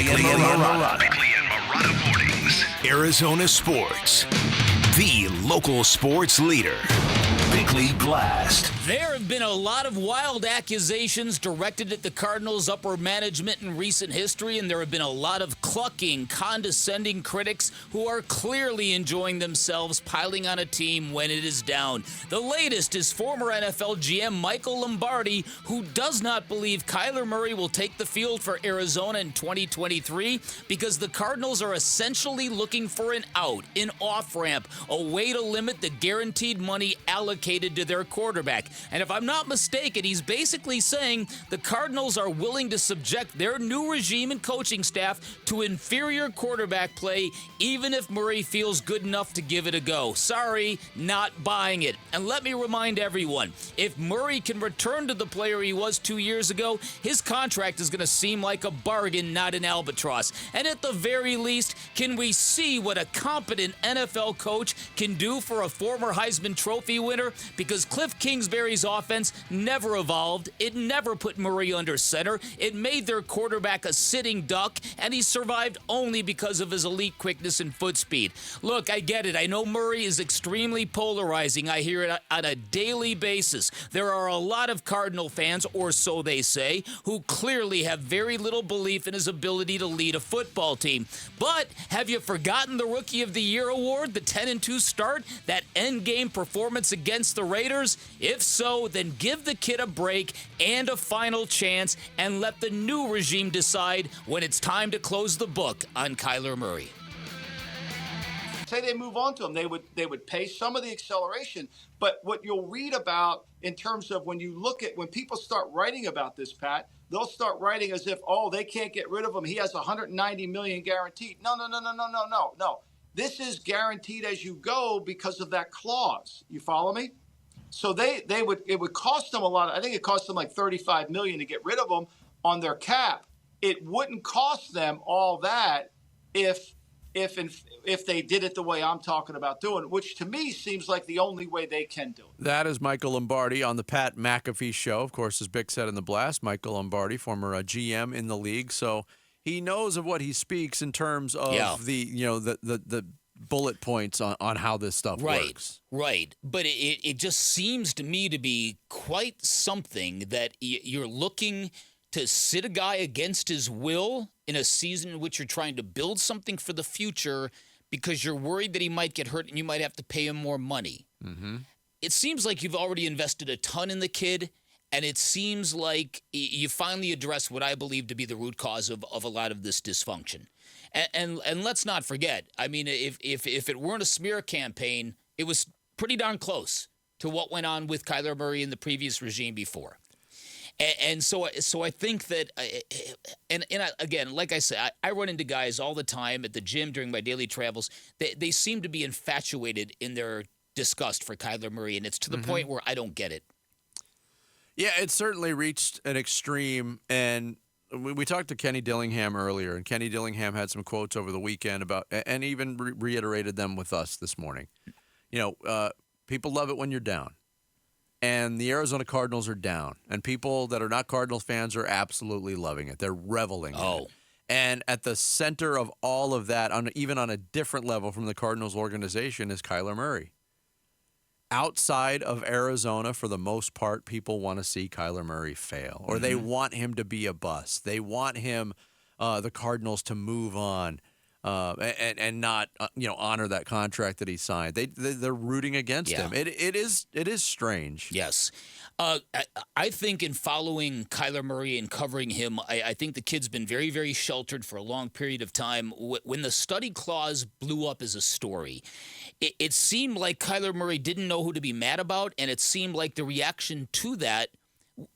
Bickley and Marotta. Bickley and Marotta Mornings. Arizona Sports. The local sports leader. Bickley Blast. There have been a lot of wild accusations directed at the Cardinals' upper management in recent history, and there have been a lot of clucking, condescending critics who are clearly enjoying themselves piling on a team when it is down. The latest is former NFL GM Michael Lombardi, who does not believe Kyler Murray will take the field for Arizona in 2023 because the Cardinals are essentially looking for an out, an off-ramp, a way to limit the guaranteed money allocated to their quarterback. And if I'm not mistaken, he's basically saying the Cardinals are willing to subject their new regime and coaching staff to inferior quarterback play, even if Murray feels good enough to give it a go. Sorry, not buying it. And let me remind everyone, if Murray can return to the player he was 2 years ago, his contract is going to seem like a bargain, not an albatross. And at the very least, can we see what a competent NFL coach can do for a former Heisman Trophy winner? Because Cliff Kingsbury's offense never evolved. It never put Murray under center. It made their quarterback a sitting duck, and he survived only because of his elite quickness and foot speed. Look, I get it. I know Murray is extremely polarizing. I hear it on a daily basis. There are a lot of Cardinal fans, or so they say, who clearly have very little belief in his ability to lead a football team. But have you forgotten the Rookie of the Year award, the 10-2 start, that end-game performance against the Raiders? If so, then give the kid a break and a final chance and let the new regime decide when it's time to close the book on Kyler Murray. Say they move on to him, they would pay some of the acceleration. But what you'll read about in terms of when people start writing about this, Pat, they'll start writing as if, oh, they can't get rid of him. He has $190 million guaranteed. No. This is guaranteed as you go because of that clause. You follow me? So it would cost them a lot. I think it cost them like $35 million to get rid of him on their cap. It wouldn't cost them all that if they did it the way I'm talking about doing it, which to me seems like the only way they can do it. That is Michael Lombardi on the Pat McAfee Show. Of course, as Bick said in the blast, Michael Lombardi, former GM in the league, so he knows of what he speaks in terms of the bullet points on how this stuff works. Right. But it just seems to me to be quite something that you're looking to sit a guy against his will in a season in which you're trying to build something for the future because you're worried that he might get hurt and you might have to pay him more money. Mm-hmm. It seems like you've already invested a ton in the kid, and it seems like you finally address what I believe to be the root cause of a lot of this dysfunction. And let's not forget, I mean, if it weren't a smear campaign, it was pretty darn close to what went on with Kyler Murray in the previous regime before. And so I think that, again, like I said, I run into guys all the time at the gym during my daily travels. They seem to be infatuated in their disgust for Kyler Murray, and it's to the point where I don't get it. Yeah, it certainly reached an extreme, and we talked to Kenny Dillingham earlier, and Kenny Dillingham had some quotes over the weekend about, and even reiterated them with us this morning. People love it when you're down. And the Arizona Cardinals are down. And people that are not Cardinals fans are absolutely loving it. They're reveling in it. And at the center of all of that, even on a different level from the Cardinals organization, is Kyler Murray. Outside of Arizona, for the most part, people want to see Kyler Murray fail. Or they want him to be a bust. They want him, the Cardinals, to move on. And not honor that contract that he signed. They're rooting against him. It is strange. Yes. I think in following Kyler Murray and covering him, I think the kid's been very, very sheltered for a long period of time. When the study clause blew up as a story, it seemed like Kyler Murray didn't know who to be mad about, and it seemed like the reaction to that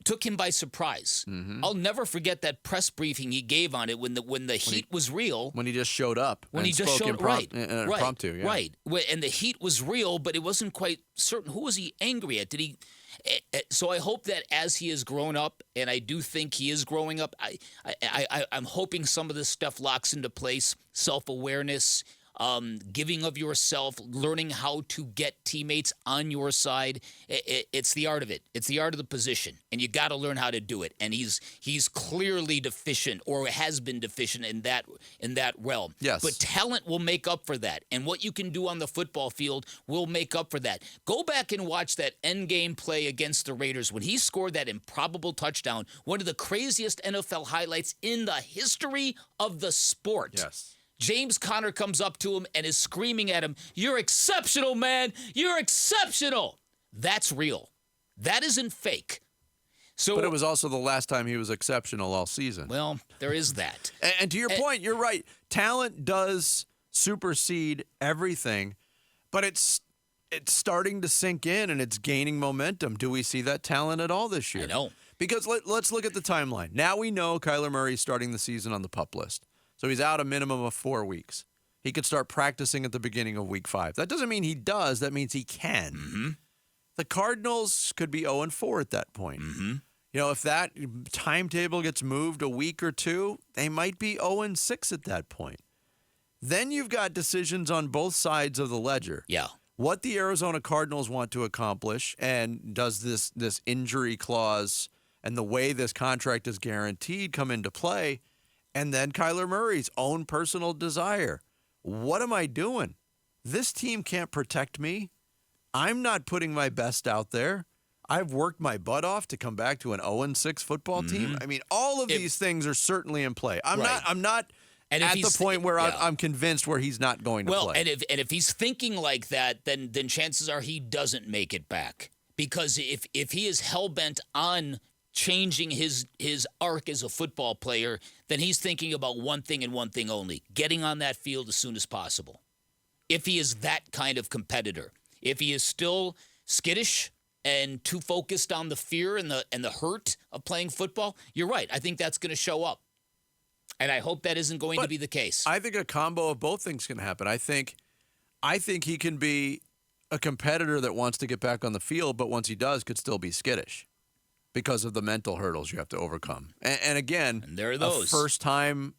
took him by surprise. Mm-hmm. I'll never forget that press briefing he gave on it when the heat was real. When he just showed up. When he just showed up, impromptu, yeah. Right. And the heat was real, but it wasn't quite certain. Who was he angry at? Did he? So I hope that as he has grown up, and I do think he is growing up, I'm hoping some of this stuff locks into place, self-awareness, giving of yourself, learning how to get teammates on your side. It's the art of it. It's the art of the position, and you got to learn how to do it. And he's clearly deficient, or has been deficient in that realm. Yes. But talent will make up for that, and what you can do on the football field will make up for that. Go back and watch that end game play against the Raiders when he scored that improbable touchdown, one of the craziest NFL highlights in the history of the sport. Yes. James Conner comes up to him and is screaming at him, "You're exceptional, man. You're exceptional." That's real. That isn't fake. So, But it was also the last time he was exceptional all season. well, there is that. And to your point, you're right. Talent does supersede everything, but it's starting to sink in and it's gaining momentum. Do we see that talent at all this year? I know. Because let's look at the timeline. Now we know Kyler Murray's starting the season on the PUP list. So he's out a minimum of 4 weeks. He could start practicing at the beginning of week 5. That doesn't mean he does. That means he can. Mm-hmm. The Cardinals could be 0-4 at that point. Mm-hmm. You know, if that timetable gets moved a week or two, they might be 0-6 at that point. Then you've got decisions on both sides of the ledger. Yeah. What the Arizona Cardinals want to accomplish, and does this injury clause and the way this contract is guaranteed come into play? And then Kyler Murray's own personal desire. What am I doing? This team can't protect me. I'm not putting my best out there. I've worked my butt off to come back to an 0-6 football team. I mean, all of these things are certainly in play. I'm not And at the point where I'm convinced where he's not going to play. Well, and if he's thinking like that, then chances are he doesn't make it back. Because if he is hell-bent on changing his arc as a football player, then he's thinking about one thing and one thing only: getting on that field as soon as possible. If he is that kind of competitor, if he is still skittish and too focused on the fear and the hurt of playing football, you're right. I think that's going to show up, and I hope that isn't going to be the case. I think a combo of both things can happen. I think he can be a competitor that wants to get back on the field, but once he does, could still be skittish because of the mental hurdles you have to overcome. And again, And there are those. a first-time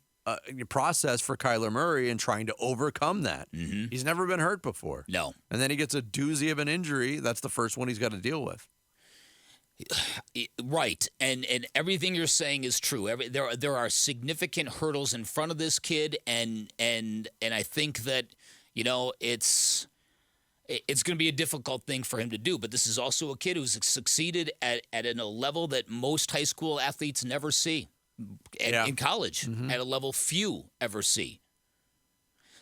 process for Kyler Murray in trying to overcome that. Mm-hmm. He's never been hurt before. No. And then he gets a doozy of an injury. That's the first one he's got to deal with. Right, and everything you're saying is true. There are significant hurdles in front of this kid, and I think that it's going to be a difficult thing for him to do. But this is also a kid who's succeeded at a level that most high school athletes never see, in college, at a level few ever see.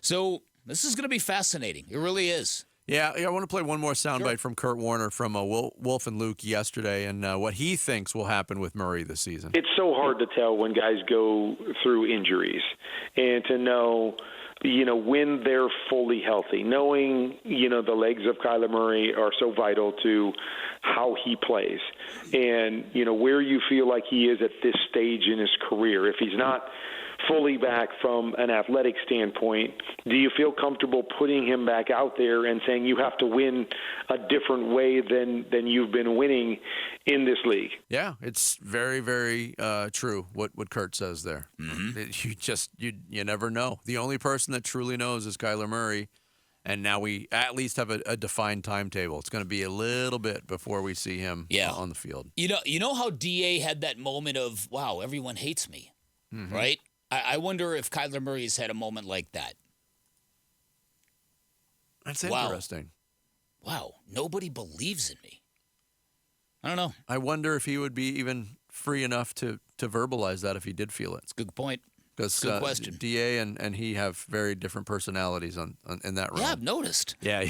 So this is going to be fascinating. It really is. Yeah, I want to play one more soundbite from Kurt Warner from Wolf and Luke yesterday, and what he thinks will happen with Murray this season. It's so hard to tell when guys go through injuries, and to know when they're fully healthy, knowing, the legs of Kyler Murray are so vital to how he plays, and, where you feel like he is at this stage in his career. If he's not fully back from an athletic standpoint, do you feel comfortable putting him back out there and saying you have to win a different way than you've been winning in this league? Yeah, it's very, very true what Kurt says there. Mm-hmm. You never know. The only person that truly knows is Kyler Murray, and now we at least have a defined timetable. It's going to be a little bit before we see him on the field. You know how DA had that moment of, wow, everyone hates me, right? I wonder if Kyler Murray's had a moment like that. That's interesting. Wow, nobody believes in me. I don't know. I wonder if he would be even free enough to verbalize that if he did feel it. It's a good point. Because good question. DA and he have very different personalities in that realm. Yeah, I've noticed. Yeah.